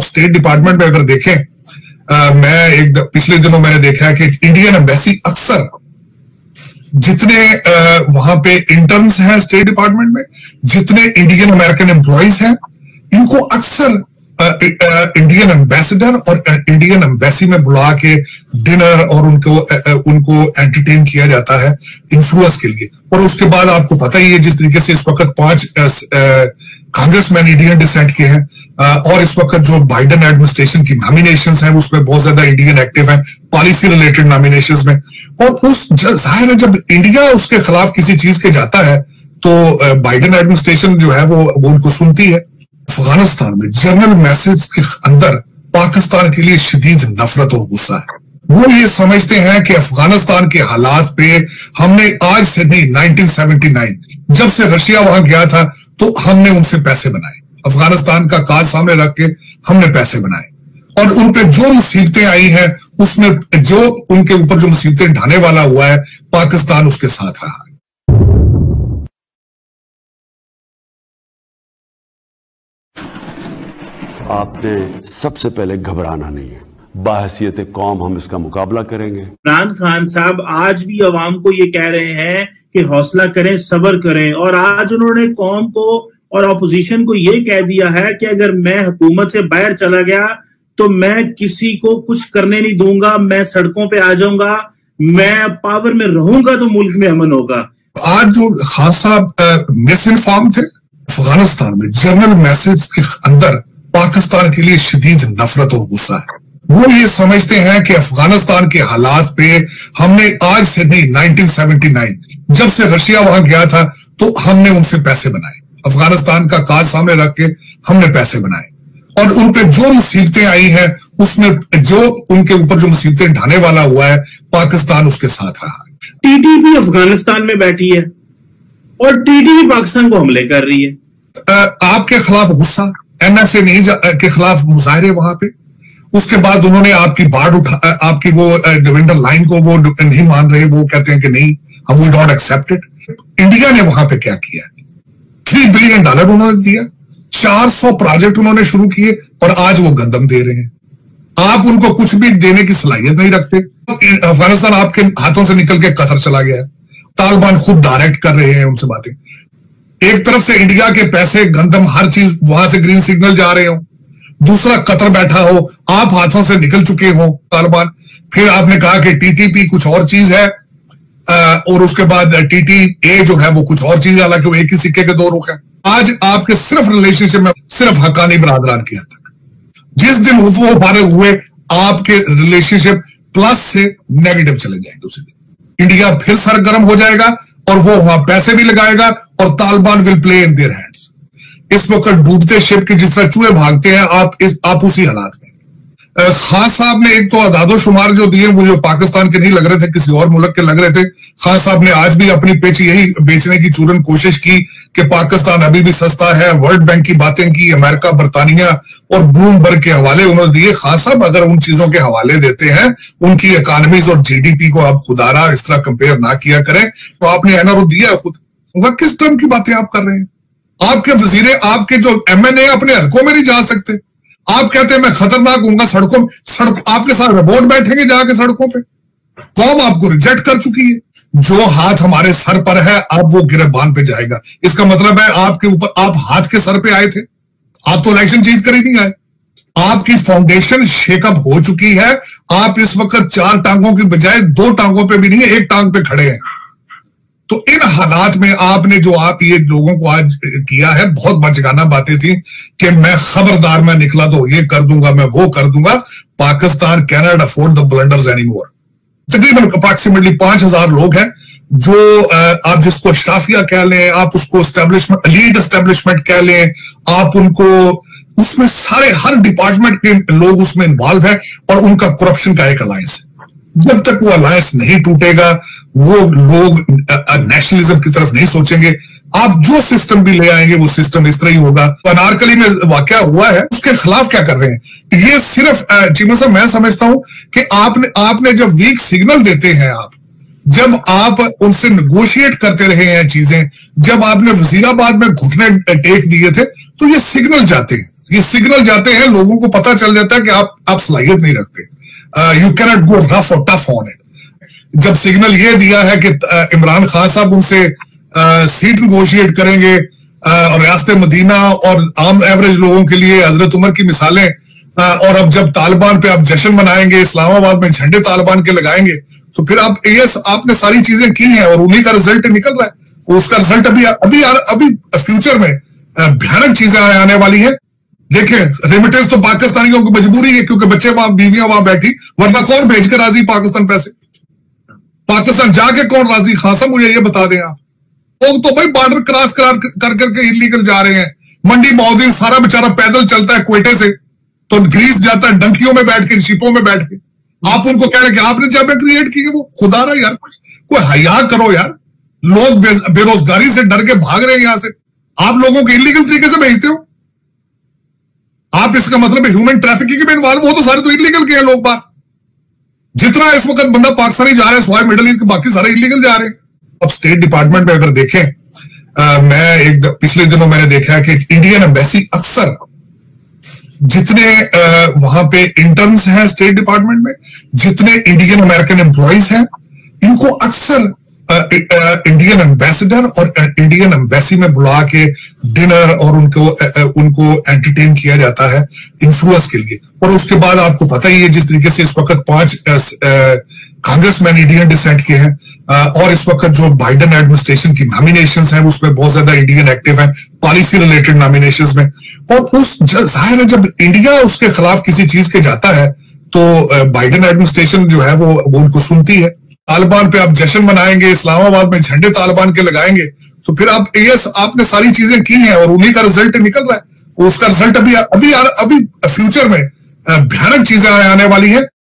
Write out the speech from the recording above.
आप state department में अगर देखें, मैं पिछले दिनों मैंने देखा है कि इंडियन एम्बेसी अक्सर जितने वहां पे इंटर्न्स हैं स्टेट डिपार्टमेंट में, जितने इंडियन अमेरिकन एम्प्लॉइज हैं, इनको अक्सर इंडियन एम्बेसडर और इंडियन एम्बेसी में बुला के डिनर और उनको एंटरटेन किया जाता है इन्फ्लुएंस के लिए। और उसके बाद आपको पता ही है जिस तरीके से इस वक्त 5 कांग्रेसमैन इंडियन डिसेंट के हैं, और इस वक्त जो बाइडेन एडमिनिस्ट्रेशन की नॉमिनेशंस हैं उसमें बहुत ज्यादा इंडियन एक्टिव हैं पॉलिसी रिलेटेड नॉमिनेशंस में। और उस जाहिर है जब इंडिया उसके खिलाफ किसी चीज के जाता है तो बाइडेन एडमिनिस्ट्रेशन जो है वो उनको सुनती है। अफगानिस्तान में जनरल मैसेज के अंदर पाकिस्तान के लिए शदीद नफरत और गुस्सा है। वो ये समझते हैं कि अफगानिस्तान के हालात पे हमने आज से नहीं 1979 जब से रशिया वहां गया था तो हमने उनसे पैसे बनाए, अफगानिस्तान का काज सामने रख के हमने पैसे बनाए, और उन पे जो मुसीबतें आई हैं उसमें जो उनके ऊपर जो मुसीबतें ढाने वाला हुआ है पाकिस्तान उसके साथ रहा है। आपने सबसे पहले घबराना नहीं है, बाहसियत कौम हम इसका मुकाबला करेंगे। इमरान खान साहब आज भी अवाम को ये कह रहे हैं कि हौसला करें, सब्र करें, और आज उन्होंने कौम को और अपोजिशन को ये कह दिया है कि अगर मैं हुकूमत से बाहर चला गया तो मैं किसी को कुछ करने नहीं दूंगा, मैं सड़कों पे आ जाऊंगा, मैं पावर में रहूंगा तो मुल्क में अमन होगा। आज जो खान साहब मिस इन्फॉर्म थे, अफगानिस्तान में जनरल मैसेज के अंदर पाकिस्तान के लिए शदीद नफरत और गुस्सा है। वो ये समझते हैं कि अफगानिस्तान के हालात पे हमने आज से नहीं 1979 जब से रशिया वहां गया था तो हमने उनसे पैसे बनाए, अफगानिस्तान का काज सामने रख के हमने पैसे बनाए, और उन पे जो मुसीबतें आई हैं उसमें जो उनके ऊपर जो मुसीबतें ढाने वाला हुआ है पाकिस्तान उसके साथ रहा है। टीटीपी अफगानिस्तान में बैठी है और टीटीपी पाकिस्तान को हमले कर रही है। आपके खिलाफ गुस्सा, एनएसए नहीं के खिलाफ मुजाहरे वहां पे, उसके बाद उन्होंने आपकी बाढ़ आपकी वो डिविडेंड लाइन को वो नहीं मान रहे, वो कहते हैं कि नहीं हम we don't accept it. India ने वहां पे क्या किया, $3 बिलियन उन्होंने दिया, 400 प्रोजेक्ट उन्होंने शुरू किए और आज वो गंदम दे रहे हैं। आप उनको कुछ भी देने की सलाहियत नहीं रखते। अफगानिस्तान आपके हाथों से निकल के कतर चला गया है, तालिबान खुद डायरेक्ट कर रहे हैं उनसे बातें। एक तरफ से इंडिया के पैसे, गंदम, हर चीज वहां से ग्रीन सिग्नल जा रहे हो, दूसरा कतर बैठा हो, आप हाथों से निकल चुके हो तालिबान, फिर आपने कहा कि टीटीपी कुछ और चीज है, और उसके बाद टीटीए जो है वो कुछ और चीज है, हालांकि वो एक ही सिक्के के दो रुख है। आज आपके सिर्फ रिलेशनशिप में सिर्फ हक्कानी बरादरान की हद तक, जिस दिन वो फारिग हुए आपके रिलेशनशिप प्लस से नेगेटिव चले जाएंगे, उसी दिन इंडिया फिर सरगर्म हो जाएगा और वो वहां पैसे भी लगाएगा और Taliban will play in their hands. इस वक्त डूबते शिप के जिस तरह चूहे भागते हैं, आप उसी हालात में। खान साहब ने एक तो अदादो शुमार जो दिए वो जो पाकिस्तान के नहीं लग रहे थे, किसी और मुल्क के लग रहे थे। खान साहब ने आज भी अपनी पिच यही बेचने की चूरन कोशिश की कि पाकिस्तान अभी भी सस्ता है, वर्ल्ड बैंक की बातें की, अमेरिका, बरतानिया और ब्लूमबर्ग के हवाले उन्होंने दिए। खान साहब अगर उन चीजों के हवाले देते हैं, उनकी इकोनॉमीज और जीडीपी को आप खुदारा इस तरह कंपेयर ना किया करें, तो आपने एनआरओ दिया खुद, किस टर्म की बातें आप कर रहे हैं? आपके वजीरे, आपके जो एमएनए अपने हलकों में नहीं जा सकते। आप कहते हैं मैं खतरनाक हूंगा, सड़क आपके साथ रोबोट बैठेंगे जाके सड़कों पे। कौम आपको रिजेक्ट कर चुकी है। जो हाथ हमारे सर पर है अब वो गिरबान पे जाएगा। इसका मतलब है आपके ऊपर, आप हाथ के सर पे आए थे, आप तो इलेक्शन जीत कर ही नहीं आए। आपकी फाउंडेशन शेकअप हो चुकी है। आप इस वक्त 4 टांगों की बजाय 2 टांगों पे भी नहीं है, 1 टांग पे खड़े हैं। तो इन हालात में आपने जो आप ये लोगों को आज किया है, बहुत बचगाना बातें थी कि मैं खबरदार, मैं निकला तो ये कर दूंगा, मैं वो कर दूंगा। Pakistan can not afford the blunders anymore. तकरीबन अप्रॉक्सीमेटली 5000 लोग हैं जो आप जिसको अशराफिया कह लें, आप उसको एस्टेब्लिशमेंट, लीड एस्टेब्लिशमेंट कह लें, आप उनको, उसमें सारे हर डिपार्टमेंट के लोग उसमें इन्वॉल्व है और उनका करप्शन का एक अलायंस है। जब तक वो अलायंस नहीं टूटेगा, वो लोग नेशनलिज्म की तरफ नहीं सोचेंगे। आप जो सिस्टम भी ले आएंगे वो सिस्टम इस तरह ही होगा। अनारकली में वाकया हुआ है, उसके खिलाफ क्या कर रहे हैं? ये सिर्फ चीमा साहब, मैं समझता हूं कि आपने जब वीक सिग्नल देते हैं, जब आप उनसे नेगोशिएट करते रहे हैं चीजें, जब आपने वजीराबाद में घुटने टेक दिए थे, तो ये सिग्नल जाते हैं। ये सिग्नल जाते हैं, लोगों को पता चल जाता है कि आप सलाहियत नहीं रखते, यू कैनॉट गो रफ और टफ ऑन इट। जब सिग्नल ये दिया है कि इमरान खान साहब उनसे सीट निगोशिएट करेंगे और रियासत मदीना और आम एवरेज लोगों के लिए हजरत उमर की मिसालें, और अब जब तालिबान पे आप जश्न मनाएंगे, इस्लामाबाद में झंडे तालिबान के लगाएंगे, तो फिर आप ये आपने सारी चीजें की हैं और उन्हीं का रिजल्ट निकल रहा है। उसका रिजल्ट अभी फ्यूचर में भयानक चीजें आने वाली है। देखें, रेमिटेंस तो पाकिस्तानियों की मजबूरी है क्योंकि बच्चे वहां, बीवियां वहां बैठी, वरना कौन भेज कर राजी पाकिस्तान पैसे? पाकिस्तान जाके कौन राजी? खान साहब मुझे ये बता दें आप। लोग तो भाई बॉर्डर क्रॉस कर करके इलीगल जा रहे हैं। मंडी मौदिन सारा बेचारा पैदल चलता है क्वेटे से, तो ग्रीस जाता है डंकियों में बैठ के, शिपों में बैठ के। आप उनको कह रहे हैं कि आपने जगह क्रिएट की है, वो खुदा रहा यार, कोई हया करो यार। लोग बेरोजगारी से डर के भाग रहे हैं यहां से, आप लोगों को इलीगल तरीके से भेजते हो। आप इसका मतलब ह्यूमन ट्रैफिकिंग में इन्वॉल्व हो, तो सारे तो इलीगल के हैं लोग बाहर। जितना इस वक्त बंदा पाकिस्तानी जा रहा है स्वाय मिडल ईस्ट के, बाकी सारे इलीगल जा रहे हैं। अब स्टेट डिपार्टमेंट में अगर देखें, मैं पिछले दिनों मैंने देखा है कि इंडियन एम्बेसी अक्सर जितने वहां पे इंटर्न्स हैं स्टेट डिपार्टमेंट में, जितने इंडियन अमेरिकन एम्प्लॉइज हैं, इनको अक्सर इंडियन एम्बेसडर और इंडियन एम्बेसी में बुला के डिनर और उनको एंटरटेन किया जाता है इन्फ्लुएंस के लिए। और उसके बाद आपको पता ही है जिस तरीके से इस वक्त 5 कांग्रेसमैन इंडियन डिसेंट के हैं, और इस वक्त जो बाइडेन एडमिनिस्ट्रेशन की नॉमिनेशंस हैं उसमें बहुत ज्यादा इंडियन एक्टिव है, पॉलिसी रिलेटेड नॉमिनेशंस में। और उस जाहिर है जब इंडिया उसके खिलाफ किसी चीज के जाता है तो बाइडेन एडमिनिस्ट्रेशन जो है वो उनको सुनती है। तालिबान पे आप जश्न मनाएंगे, इस्लामाबाद में झंडे तालिबान के लगाएंगे, तो फिर आपने सारी चीजें की हैं और उन्हीं का रिजल्ट निकल रहा है। उसका रिजल्ट अभी फ्यूचर में भयानक चीजें आने वाली है।